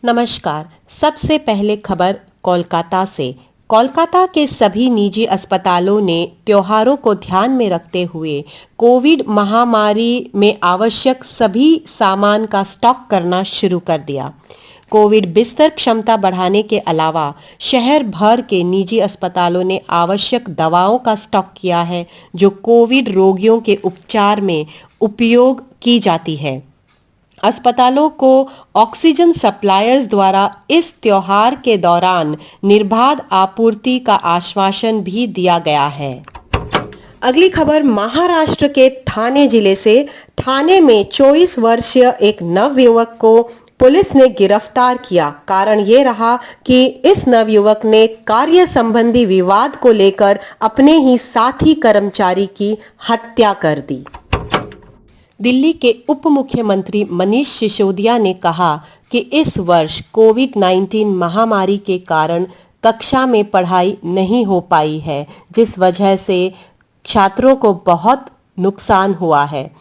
नमस्कार। सबसे पहले खबर कोलकाता से। कोलकाता के सभी निजी अस्पतालों ने त्योहारों को ध्यान में रखते हुए कोविड महामारी में आवश्यक सभी सामान का स्टॉक करना शुरू कर दिया। कोविड बिस्तर क्षमता बढ़ाने के अलावा शहर भर के निजी अस्पतालों ने आवश्यक दवाओं का स्टॉक किया है, जो कोविड रोगियों के उपचार में उपयोग की जाती है। अस्पतालों को ऑक्सीजन सप्लायर्स द्वारा इस त्योहार के दौरान निर्बाध आपूर्ति का आश्वासन भी दिया गया है। अगली खबर महाराष्ट्र के ठाणे जिले से। ठाणे में 24 वर्षीय एक नवयुवक को पुलिस ने गिरफ्तार किया। कारण ये रहा कि इस नवयुवक ने कार्य संबंधी विवाद को लेकर अपने ही साथी कर्मचारी की हत्या कर दी। दिल्ली के उप मुख्यमंत्री मनीष सिसोदिया ने कहा कि इस वर्ष कोविड-19 महामारी के कारण कक्षा में पढ़ाई नहीं हो पाई है, जिस वजह से छात्रों को बहुत नुकसान हुआ है।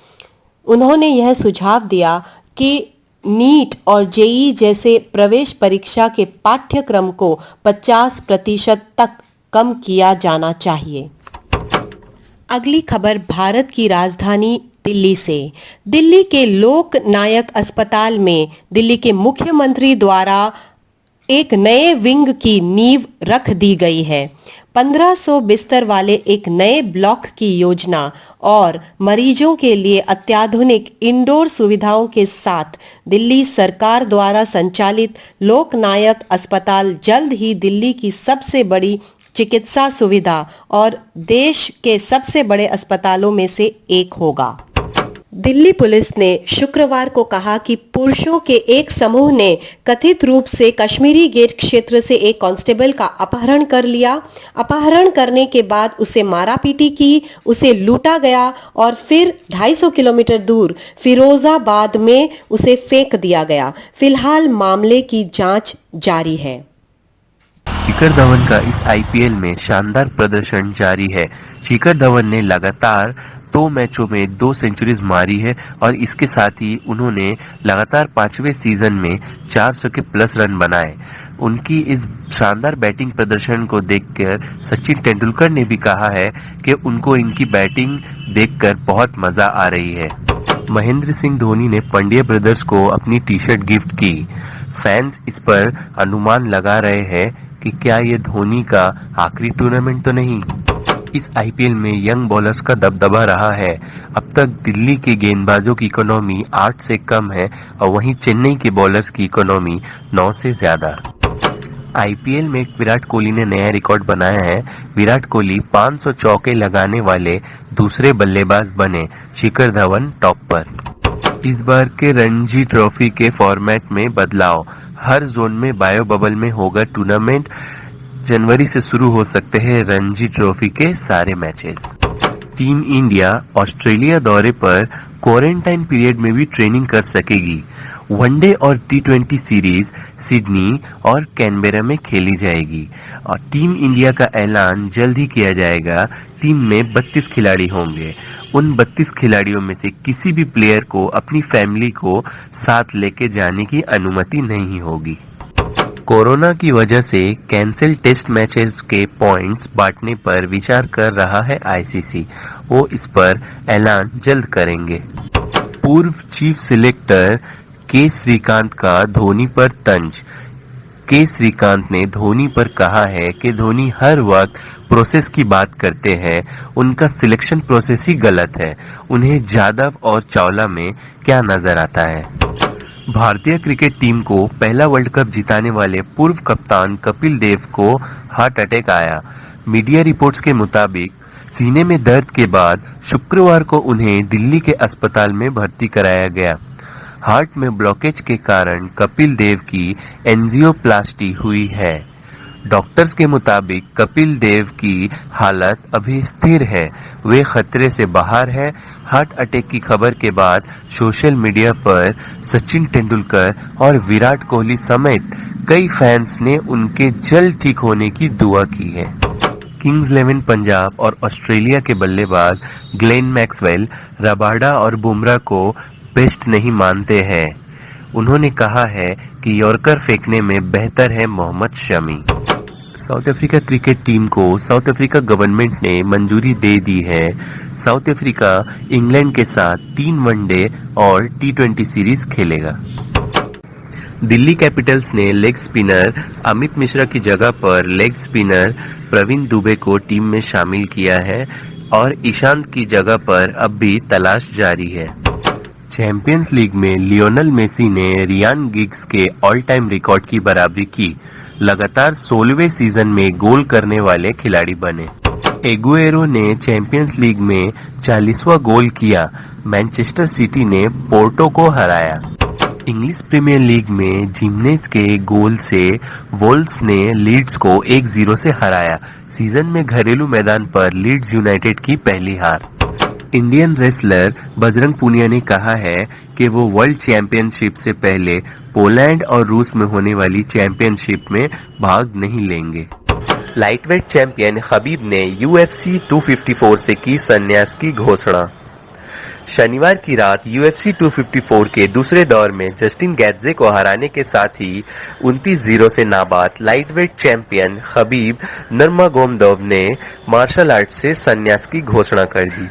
उन्होंने यह सुझाव दिया कि नीट और जेईई जैसे प्रवेश परीक्षा के पाठ्यक्रम को 50% तक कम किया जाना चाहिए। अगली खबर भारत की राजधानी दिल्ली से। दिल्ली के लोक नायक अस्पताल में दिल्ली के मुख्यमंत्री द्वारा एक नए विंग की नींव रख दी गई है। 1500 बिस्तर वाले एक नए ब्लॉक की योजना और मरीजों के लिए अत्याधुनिक इंडोर सुविधाओं के साथ दिल्ली सरकार द्वारा संचालित लोक नायक अस्पताल जल्द ही दिल्ली की सबसे बड़ी चिकित्सा सुविधा और देश के सबसे बड़े अस्पतालों में से एक होगा। दिल्ली पुलिस ने शुक्रवार को कहा कि पुरुषों के एक समूह ने कथित रूप से कश्मीरी गेट क्षेत्र से एक कांस्टेबल का अपहरण कर लिया। अपहरण करने के बाद उसे मारापीटी की, उसे लूटा गया और फिर 250 किलोमीटर दूर फिरोजाबाद में उसे फेंक दिया गया। फिलहाल मामले की जांच जारी है। शिखर धवन का इस आईपीएल में शानदार प्रदर्शन जारी है। शिखर धवन ने लगातार 2 मैचों में 2 सेंचुरीज मारी है और इसके साथ ही उन्होंने लगातार 5वें सीजन में 400 के प्लस रन बनाए। उनकी इस शानदार बैटिंग प्रदर्शन को देखकर सचिन तेंदुलकर ने भी कहा है कि उनको इनकी बैटिंग देखकर बहुत मजा आ रही है। महेंद्र सिंह धोनी ने पांड्या ब्रदर्स को अपनी टी शर्ट गिफ्ट की। फैंस इस पर अनुमान लगा रहे हैं कि क्या ये धोनी का आखिरी टूर्नामेंट तो नहीं। इस आईपीएल में यंग बॉलर्स का दबदबा रहा है। अब तक दिल्ली के गेंदबाजों की इकोनॉमी 8 से कम है और वहीं चेन्नई के बॉलर्स की इकोनॉमी 9 से ज्यादा। आईपीएल में विराट कोहली ने नया रिकॉर्ड बनाया है। विराट कोहली 500 चौके लगाने वाले दूसरे बल्लेबाज बने। शिखर धवन टॉप पर। इस बार के रणजी ट्रॉफी के फॉर्मेट में बदलाव। हर जोन में बायो बबल में होगा टूर्नामेंट। जनवरी से शुरू हो सकते हैं रणजी ट्रॉफी के सारे मैचेस। टीम इंडिया ऑस्ट्रेलिया दौरे पर क्वारंटाइन पीरियड में भी ट्रेनिंग कर सकेगी। वनडे और टी20 सीरीज सिडनी और कैनबेरा में खेली जाएगी और टीम इंडिया का ऐलान जल्द ही किया जाएगा। टीम में 32 खिलाड़ी होंगे। उन 32 खिलाड़ियों में से किसी भी प्लेयर को अपनी फैमिली को साथ लेके जाने की अनुमति नहीं होगी। कोरोना की वजह से कैंसिल टेस्ट मैचेस के पॉइंट्स बांटने पर विचार कर रहा है आईसीसी। वो इस पर ऐलान जल्द करेंगे। पूर्व चीफ सिलेक्टर के श्रीकांत का धोनी पर तंज। के श्रीकांत ने धोनी पर कहा है कि धोनी हर वक्त प्रोसेस की बात करते हैं। उनका सिलेक्शन प्रोसेस ही गलत है। उन्हें जादव और चावला में क्या नजर आता है। भारतीय क्रिकेट टीम को पहला वर्ल्ड कप जिताने वाले पूर्व कप्तान कपिल देव को हार्ट अटैक आया। मीडिया रिपोर्ट्स के मुताबिक सीने में दर्द के बाद शुक्रवार को उन्हें दिल्ली के अस्पताल में भर्ती कराया गया। हार्ट में ब्लॉकेज के कारण कपिल देव की एंजियोप्लास्टी हुई है। डॉक्टर्स के मुताबिक कपिल देव की हालत अभी स्थिर है। वे खतरे से बाहर है। हार्ट अटैक की खबर के बाद सोशल मीडिया पर सचिन तेंदुलकर और विराट कोहली समेत कई फैंस ने उनके जल्द ठीक होने की दुआ की है। किंग्स 11 पंजाब और ऑस्ट्रेलिया के बल्लेबाज ग्लेन मैक्सवेल रबाडा और बुमराह को बेस्ट नहीं मानते हैं। उन्होंने कहा है कि यॉर्कर फेंकने में बेहतर है Mohammed Shami. South Africa cricket team को साउथ अफ्रीका गवर्नमेंट ने मंजूरी दे दी है। साउथ अफ्रीका इंग्लैंड के साथ 3 वनडे और T20 सीरीज खेलेगा। दिल्ली कैपिटल्स ने लेग स्पिनर अमित मिश्रा की जगह पर लेग स्पिनर प्रवीण दुबे को टीम में शामिल किया है और ईशांत की जगह पर अब भी तलाश जारी है। चैंपियंस लीग में लियोनेल मेसी ने रियान गिग्स के ऑल टाइम रिकॉर्ड की बराबरी की। लगातार 16वें सीजन में गोल करने वाले खिलाड़ी बने। एगुएरो ने चैंपियंस लीग में 40वां गोल किया। मैनचेस्टर सिटी ने पोर्टो को हराया। इंग्लिश प्रीमियर लीग में जिमेनेज के गोल से वोल्व्स ने लीड्स को 1-0 से हराया। सीजन में घरेलू मैदान पर लीड्स यूनाइटेड की पहली हार। इंडियन रेसलर बजरंग पुनिया ने कहा है कि वो वर्ल्ड चैंपियनशिप से पहले पोलैंड और रूस में होने वाली चैंपियनशिप में भाग नहीं लेंगे। लाइटवेट चैंपियन खबीब ने UFC 254 से की संन्यास की घोषणा। शनिवार की रात UFC 254 के दूसरे दौर में जस्टिन गैत्जे को हराने के साथ ही 29-0 से नाबाद लाइटवेट चैंपियन खबीब नर्मागोमदोव ने मार्शल आर्ट से संन्यास की घोषणा कर दी।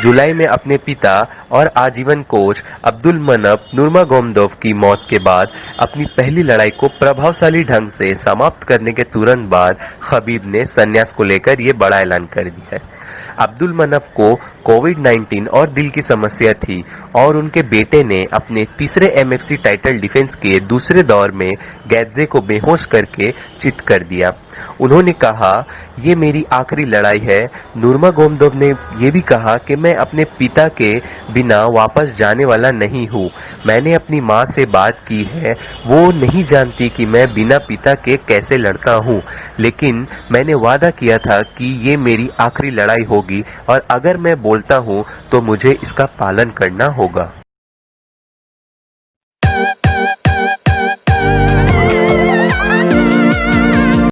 जुलाई में अपने पिता और आजीवन कोच अब्दुल मनप नूरमागोमदोव की मौत के बाद अपनी पहली लड़ाई को प्रभावशाली ढंग से समाप्त करने के तुरंत बाद खबीब ने संन्यास को लेकर ये बड़ा ऐलान कर दिया है। अब्दुल मनप को कोविड-19 और दिल की समस्या थी और उनके बेटे ने अपने तीसरे MFC टाइटल डिफेंस के दूसरे दौर में गैत्जे को बेहोश करके चित कर दिया। उन्होंने कहा, ये मेरी आखिरी लड़ाई है। नूरमागोमदोव ने यह भी कहा कि मैं अपने पिता के बिना वापस जाने वाला नहीं हूँ। मैंने अपनी माँ से बात की है, वो नहीं जानती कि मैं बिना पिता के कैसे लड़ता हूँ, लेकिन मैंने वादा किया था कि ये मेरी आखिरी लड़ाई होगी और अगर मैं बोलता हूँ तो मुझे इसका पालन करना होगा।